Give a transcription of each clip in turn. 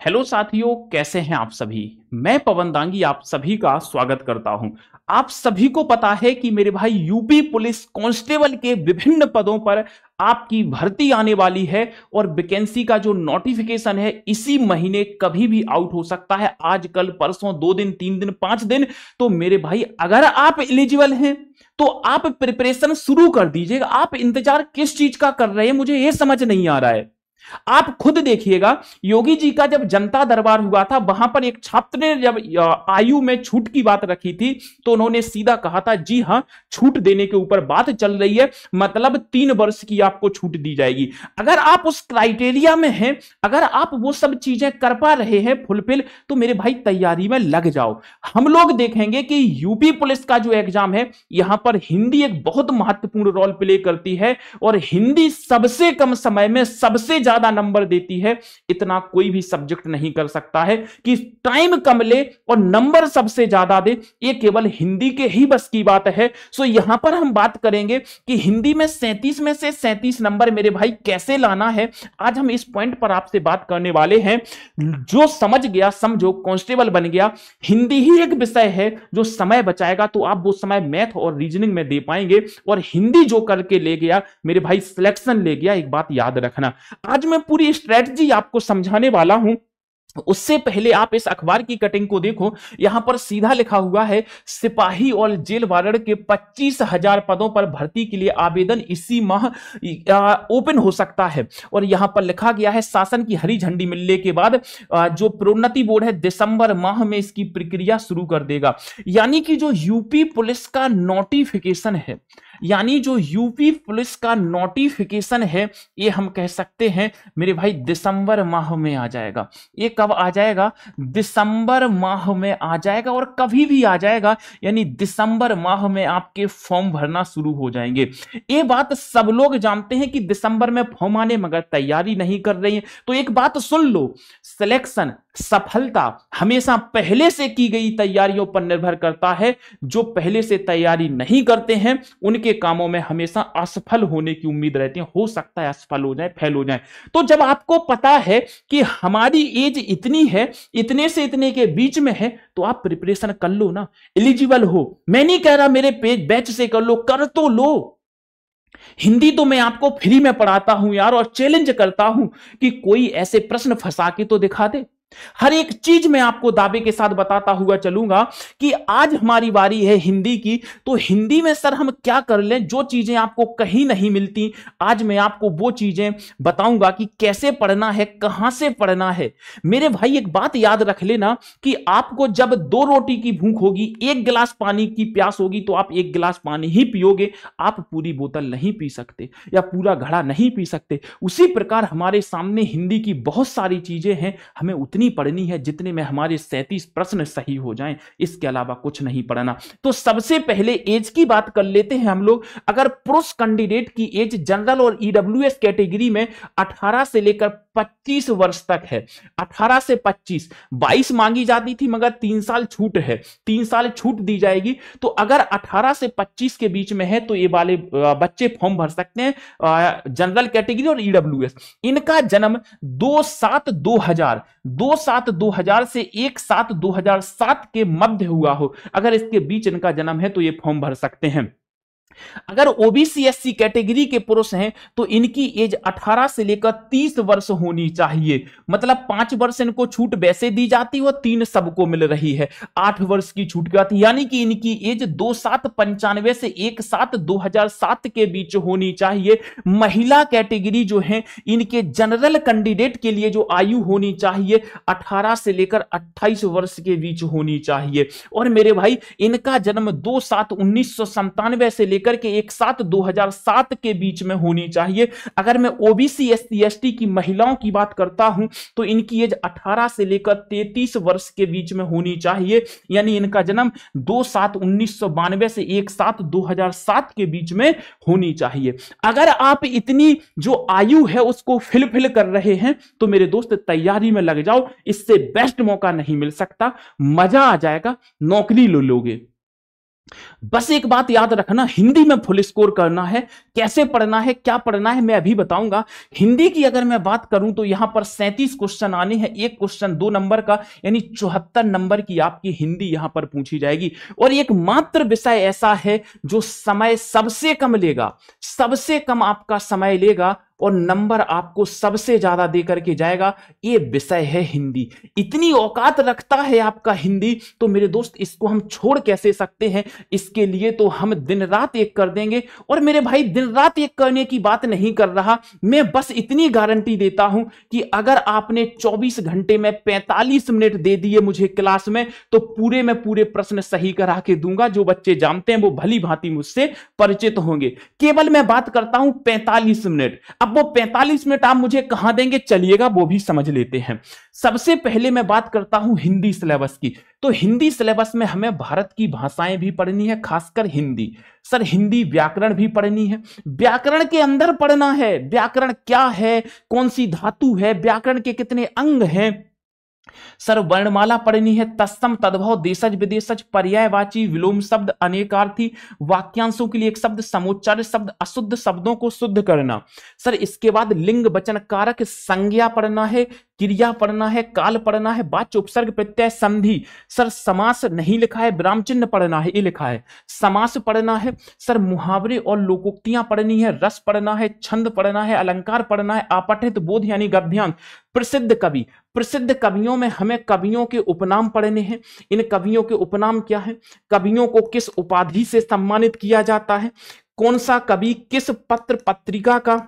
Hello साथियों, कैसे हैं आप सभी। मैं पवन दांगी आप सभी का स्वागत करता हूं। आप सभी को पता है कि मेरे भाई यूपी पुलिस कांस्टेबल के विभिन्न पदों पर आपकी भर्ती आने वाली है और वैकेंसी का जो नोटिफिकेशन है इसी महीने कभी भी आउट हो सकता है। आज कल परसों 2 दिन 3 दिन 5 दिन। तो मेरे भाई अगर आप एलिजिबल हैं तो आप प्रिपरेशन शुरू कर दीजिएगा। आप इंतजार किस चीज का कर रहे हैं, मुझे यह समझ नहीं आ रहा है। आप खुद देखिएगा, योगी जी का जब जनता दरबार हुआ था वहां पर एक छात्र ने जब आयु में छूट की बात रखी थी तो उन्होंने सीधा कहा था, जी हां, छूट देने के ऊपर बात चल रही है, मतलब 3 वर्ष की आपको छूट दी जाएगी। अगर आप उस क्राइटेरिया में हैं, अगर आप वो सब चीजें कर पा रहे हैं फुलफिल, तो मेरे भाई तैयारी में लग जाओ। हम लोग देखेंगे कि यूपी पुलिस का जो एग्जाम है यहां पर हिंदी एक बहुत महत्वपूर्ण रोल प्ले करती है और हिंदी सबसे कम समय में सबसे ज्यादा नंबर देती है। इतना कोई भी सब्जेक्ट नहीं कर सकता है कि टाइम कम ले और नंबर सबसे ज्यादा दे, ये केवल हिंदी के ही बस की बात है। सो यहां पर हम बात करेंगे कि हिंदी में 37 में से 37 नंबर मेरे भाई कैसे लाना है। आज हम इस पॉइंट पर आपसे बात करने वाले हैं। जो समझ गया समझो, कांस्टेबल बन गया। हिंदी ही एक विषय है जो समय बचाएगा, तो आप वो समय मैथ और रीजनिंग में दे पाएंगे। और हिंदी जो करके ले गया मेरे भाई, सिलेक्शन ले गया। एक बात याद रखना, आज मैं पूरी स्ट्रेटजी आपको समझाने वाला हूं। उससे पहले आप इस अखबार की कटिंग को देखो, यहां पर सीधा लिखा हुआ है, सिपाही और जेल वार्ड के 25,000 पदों पर भर्ती के लिए आवेदन इसी माह ओपन हो सकता है। और यहां पर लिखा गया है, शासन की हरी झंडी मिलने के बाद जो प्रोन्नति बोर्ड है दिसंबर माह में इसकी प्रक्रिया शुरू कर देगा। यानी कि जो यूपी पुलिस का नोटिफिकेशन है, यानी जो यूपी पुलिस का नोटिफिकेशन है, ये हम कह सकते हैं मेरे भाई दिसंबर माह में आ जाएगा। ये कब आ जाएगा? दिसंबर माह में आ जाएगा और कभी भी आ जाएगा। यानी दिसंबर माह में आपके फॉर्म भरना शुरू हो जाएंगे। ये बात सब लोग जानते हैं कि दिसंबर में फॉर्म आने, मगर तैयारी नहीं कर रही है। तो एक बात सुन लो, सिलेक्शन, सफलता हमेशा पहले से की गई तैयारियों पर निर्भर करता है। जो पहले से तैयारी नहीं करते हैं उनके कामों में हमेशा असफल होने की उम्मीद रहती है। हो सकता है असफल हो जाए, फेल हो जाए। तो जब आपको पता है कि हमारी एज इतनी है, इतने से इतने के बीच में है, तो आप प्रिपरेशन कर लो ना, एलिजिबल हो। मैं नहीं कह रहा मेरे पेज बैच से कर लो, कर तो लो। हिंदी तो मैं आपको फ्री में पढ़ाता हूं यार, और चैलेंज करता हूं कि कोई ऐसे प्रश्न फंसा के तो दिखा दे। हर एक चीज मैं आपको दावे के साथ बताता हुआ चलूंगा कि आज हमारी बारी है हिंदी की। तो हिंदी में सर हम क्या कर लें, जो चीजें आपको कहीं नहीं मिलती, आज मैं आपको वो चीजें बताऊंगा कि कैसे पढ़ना है, कहां से पढ़ना है। मेरे भाई एक बात याद रख लेना कि आपको जब 2 रोटी की भूख होगी, 1 गिलास पानी की प्यास होगी, तो आप 1 गिलास पानी ही पियोगे। आप पूरी बोतल नहीं पी सकते या पूरा घड़ा नहीं पी सकते। उसी प्रकार हमारे सामने हिंदी की बहुत सारी चीजें हैं, हमें उतनी पढ़नी है जितने में हमारे 37 प्रश्न सही हो जाएं। इसके अलावा कुछ नहीं पढ़ना। तो सबसे पहले एज की बात कर लेते हैं हम लोग। अगर पुरुष कैंडिडेट की एज जनरल और ईडब्ल्यूएस कैटेगरी में 18 से लेकर 25 वर्ष तक है, 18 से 25, 22 मांगी जाती थी मगर 3 साल छूट है, 3 साल छूट दी जाएगी। तो अगर 18 से 25 के बीच में है तो ये वाले बच्चे फॉर्म भर सकते हैं, जनरल कैटेगरी और ईडब्ल्यूएस। इनका जन्म 2/7/2000 से 1/7/2007 के मध्य हुआ हो, अगर इसके बीच इनका जन्म है तो ये फॉर्म भर सकते हैं। अगर ओबीसी एससी कैटेगरी के पुरुष हैं तो इनकी एज 18 से लेकर 30 वर्ष होनी चाहिए। मतलब 5 वर्ष इनको छूट वैसे दी जाती है और 3 सबको मिल रही है, 8 वर्ष की छूट की आती है। यानी कि इनकी एज 2/7/95 से 1/7/2007 के बीच होनी चाहिए। महिला कैटेगरी जो है, इनके जनरल कैंडिडेट के लिए जो आयु होनी चाहिए 18 से लेकर 28 वर्ष के बीच होनी चाहिए। और मेरे भाई इनका जन्म 2/7/1997 से लेकर के 1/7/2007 के बीच में होनी चाहिए। अगर मैं ओबीसी एससी एसटी की महिलाओं की बात करता हूं तो इनकी एज 18 से लेकर 33 वर्ष के बीच में होनी चाहिए। यानी इनका जन्म 2/7/1992 से 1/7/2007 के बीच में होनी चाहिए। अगर आप इतनी जो आयु है उसको फिल कर रहे हैं तो मेरे दोस्त तैयारी में लग जाओ, इससे बेस्ट मौका नहीं मिल सकता। मजा आ जाएगा, नौकरी ले लोगे। बस एक बात याद रखना, हिंदी में फुल स्कोर करना है। कैसे पढ़ना है, क्या पढ़ना है, मैं अभी बताऊंगा। हिंदी की अगर मैं बात करूं तो यहां पर 37 क्वेश्चन आने हैं, एक क्वेश्चन 2 नंबर का, यानी 74 नंबर की आपकी हिंदी यहां पर पूछी जाएगी। और एक मात्र विषय ऐसा है जो समय सबसे कम लेगा, सबसे कम आपका समय लेगा और नंबर आपको सबसे ज्यादा देकर के जाएगा, ये विषय है हिंदी। इतनी औकात रखता है आपका हिंदी, तो मेरे दोस्त इसको हम छोड़ कैसे सकते हैं। इसके लिए तो हम दिन रात एक कर देंगे। और मेरे भाई दिन रात एक करने की बात नहीं कर रहा, मैं बस इतनी गारंटी देता हूं कि अगर आपने 24 घंटे में 45 मिनट दे दिए मुझे क्लास में, तो पूरे में पूरे प्रश्न सही करा के दूंगा। जो बच्चे जानते हैं वो भली भांति मुझसे परिचित होंगे। केवल मैं बात करता हूं 45 मिनट। अब वो 45 मिनट आप मुझे कहां देंगे, चलिएगा वो भी समझ लेते हैं। सबसे पहले मैं बात करता हूं हिंदी सिलेबस की। तो हिंदी सिलेबस में हमें भारत की भाषाएं भी पढ़नी है, खासकर हिंदी। सर हिंदी व्याकरण भी पढ़नी है, व्याकरण के अंदर पढ़ना है। व्याकरण क्या है, कौन सी धातु है, व्याकरण के कितने अंग हैं। सर वर्णमाला पढ़नी है, तत्सम तद्भव देशज विदेशज पर्यायवाची विलोम शब्द अनेकार्थी, वाक्यांशों के लिए एक शब्द, समुच्चय शब्द, अशुद्ध शब्दों को शुद्ध करना। सर इसके बाद लिंग वचन कारक संज्ञा पढ़ना है, क्रिया पढ़ना है, काल पढ़ना है, वाच्य उपसर्ग प्रत्यय संधि। सर समास नहीं लिखा है, विराम चिन्ह पढ़ना है, ये लिखा है। समास पढ़ना है। सर मुहावरे और लोकोक्तियां पढ़नी है, रस पढ़ना है, छंद पढ़ना है, अलंकार पढ़ना है, अपठित बोध यानी गद्यांश। प्रसिद्ध कवि, प्रसिद्ध कवियों में हमें कवियों के उपनाम पढ़ने हैं। इन कवियों के उपनाम क्या है, कवियों को किस उपाधि से सम्मानित किया जाता है, कौन सा कवि किस पत्र पत्रिका का,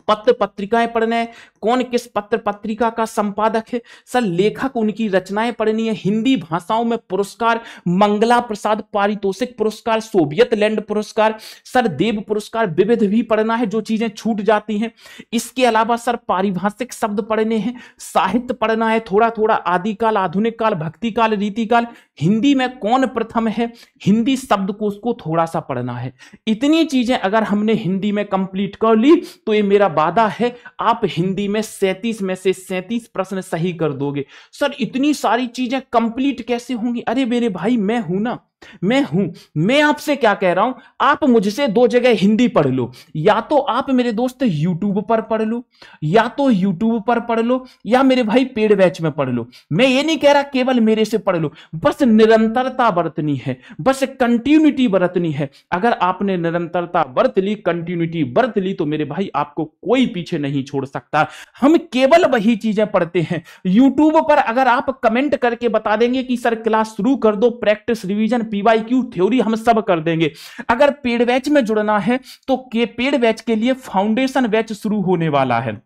पत्र पत्रिकाएं पढ़ने हैं, कौन किस पत्र पत्रिका का संपादक है। सर लेखक, उनकी रचनाएं पढ़नी है। हिंदी भाषाओं में पुरस्कार, मंगला प्रसाद पारितोषिक पुरस्कार, सोवियत लैंड पुरस्कार, सर देव पुरस्कार, विविध भी पढ़ना है, जो चीजें छूट जाती हैं। इसके अलावा सर पारिभाषिक शब्द पढ़ने हैं, साहित्य पढ़ना है थोड़ा थोड़ा, आदिकाल, आधुनिक काल, भक्ति काल, रीतिकाल, हिंदी में कौन प्रथम है, हिंदी शब्दकोश को थोड़ा सा पढ़ना है। इतनी चीजें अगर हमने हिंदी में कंप्लीट कर ली तो ये मेरा वादा है आप हिंदी में 37 में से 37 प्रश्न सही कर दोगे। सर इतनी सारी चीजें कंप्लीट कैसे होंगी? अरे मेरे भाई मैं हूं ना, मैं आपसे क्या कह रहा हूं, आप मुझसे दो जगह हिंदी पढ़ लो। या तो आप मेरे दोस्त यूट्यूब पर पढ़ लो, या तो यूट्यूब पर पढ़ लो, या मेरे भाई पेड बैच में पढ़ लो। मैं ये नहीं कह रहा केवल मेरे से पढ़ लो, बस निरंतरता बरतनी है, बस कंटिन्यूटी बरतनी है। अगर आपने निरंतरता बरत ली, कंटिन्यूटी बरत ली, तो मेरे भाई आपको कोई पीछे नहीं छोड़ सकता। हम केवल वही चीजें पढ़ते हैं। यूट्यूब पर अगर आप कमेंट करके बता देंगे कि सर क्लास शुरू कर दो, प्रैक्टिस रिवीजन पीवाईक्यू थ्योरी हम सब कर देंगे। अगर पेड बैच में जुड़ना है तो पेड बैच के लिए फाउंडेशन बैच शुरू होने वाला है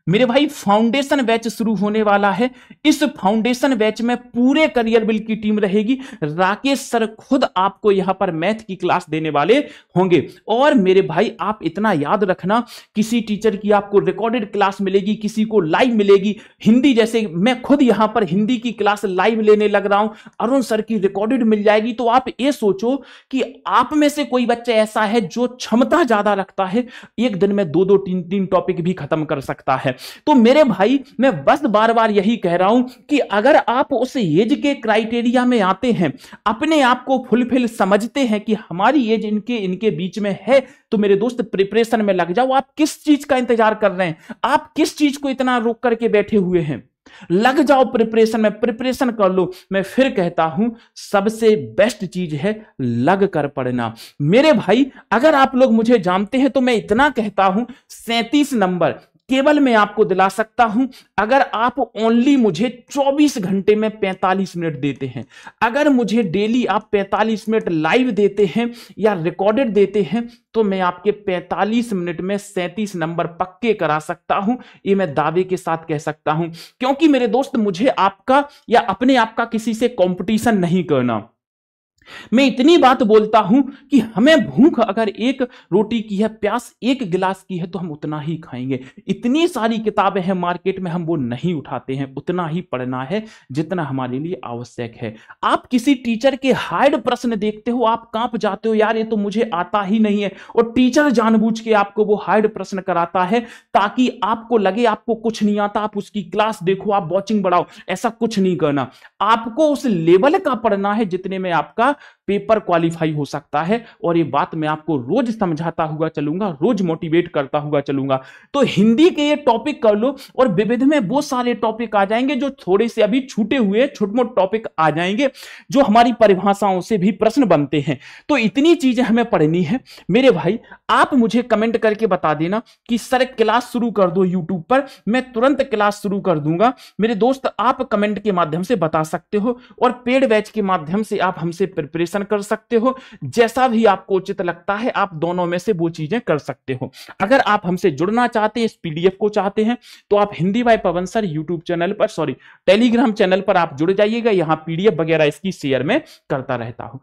मेरे भाई, फाउंडेशन बैच शुरू होने वाला है। इस फाउंडेशन बैच में पूरे करियर बिल की टीम रहेगी। राकेश सर खुद आपको यहां पर मैथ की क्लास देने वाले होंगे। और मेरे भाई आप इतना याद रखना, किसी टीचर की आपको रिकॉर्डेड क्लास मिलेगी, किसी को लाइव मिलेगी। हिंदी जैसे मैं खुद यहां पर हिंदी की क्लास लाइव लेने लग रहा हूं, अरुण सर की रिकॉर्डेड मिल जाएगी। तो आप ये सोचो कि आप में से कोई बच्चा ऐसा है जो क्षमता ज्यादा रखता है, एक दिन में 2-2 3-3 टॉपिक भी खत्म कर सकता है। तो मेरे भाई मैं बस बार बार यही कह रहा हूं कि अगर आप उस एज के क्राइटेरिया में आते हैं, अपने आप को फुलफिल समझते हैं कि हमारी एज इनके बीच में है, तो मेरे दोस्त प्रिपरेशन में लग जाओ। आप किस चीज का इंतजार कर रहे हैं? आप किस चीज को इतना रोक करके बैठे हुए हैं? लग जाओ प्रिपरेशन में, प्रिपरेशन कर लो। मैं फिर कहता हूं सबसे बेस्ट चीज है लग कर पढ़ना। मेरे भाई अगर आप लोग मुझे जानते हैं तो मैं इतना कहता हूं 37 नंबर केवल मैं आपको दिला सकता हूं अगर आप ओनली मुझे 24 घंटे में 45 मिनट देते हैं। अगर मुझे डेली आप 45 मिनट लाइव देते हैं या रिकॉर्डेड देते हैं, तो मैं आपके 45 मिनट में 37 नंबर पक्के करा सकता हूं। ये मैं दावे के साथ कह सकता हूं, क्योंकि मेरे दोस्त मुझे आपका या अपने आप का किसी से कंपटीशन नहीं करना। मैं इतनी बात बोलता हूं कि हमें भूख अगर एक रोटी की है, प्यास एक गिलास की है, तो हम उतना ही खाएंगे। इतनी सारी किताबें हैं मार्केट में, हम वो नहीं उठाते हैं। उतना ही पढ़ना है जितना हमारे लिए आवश्यक है। आप किसी टीचर के हार्ड प्रश्न देखते हो, आप कांप जाते हो, यार ये तो मुझे आता ही नहीं है, और टीचर जानबूझ के आपको वो हार्ड प्रश्न कराता है ताकि आपको लगे आपको कुछ नहीं आता, आप उसकी क्लास देखो, आप वॉचिंग बढ़ाओ। ऐसा कुछ नहीं करना, आपको उस लेवल का पढ़ना है जितने में आपका पेपर क्वालिफाई हो सकता है। और ये बात मैं आपको रोज समझाता हुआ चलूंगा, रोज मोटिवेट करता हुआ चलूंगा। तो हिंदी के ये टॉपिक कर लो और विविध में वो सारे टॉपिक आ जाएंगे जो थोड़े से अभी छूटे हुए छोटे मोटे टॉपिक आ जाएंगे, जो हमारी परिभाषाओं से भी प्रश्न बनते हैं। तो इतनी चीजें हमें पढ़नी है मेरे भाई। आप मुझे कमेंट करके बता देना कि सर क्लास शुरू कर दो यूट्यूब पर, मैं तुरंत क्लास शुरू कर दूंगा। मेरे दोस्त आप कमेंट के माध्यम से बता सकते हो और पेड बैच के माध्यम से आप हमसे प्रिपरेशन कर सकते हो। जैसा भी आपको उचित लगता है आप दोनों में से वो चीजें कर सकते हो। अगर आप हमसे जुड़ना चाहते हैं, इस पीडीएफ को चाहते हैं, तो आप हिंदी बाय पवन सर यूट्यूब चैनल पर, सॉरी टेलीग्राम चैनल पर आप जुड़ जाइएगा। यहां पीडीएफ वगैरह इसकी शेयर में करता रहता हूं।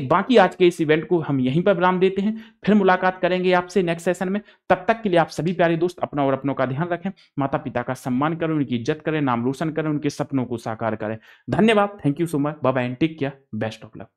बाकी आज के इस इवेंट को हम यहीं पर विराम देते हैं, फिर मुलाकात करेंगे आपसे नेक्स्ट सेशन में। तब तक के लिए आप सभी प्यारे दोस्त अपना और अपनों का ध्यान रखें, माता पिता का सम्मान करें, उनकी इज्जत करें, नाम रोशन करें, उनके सपनों को साकार करें। धन्यवाद, thank you so much, bye bye and take care, best of luck.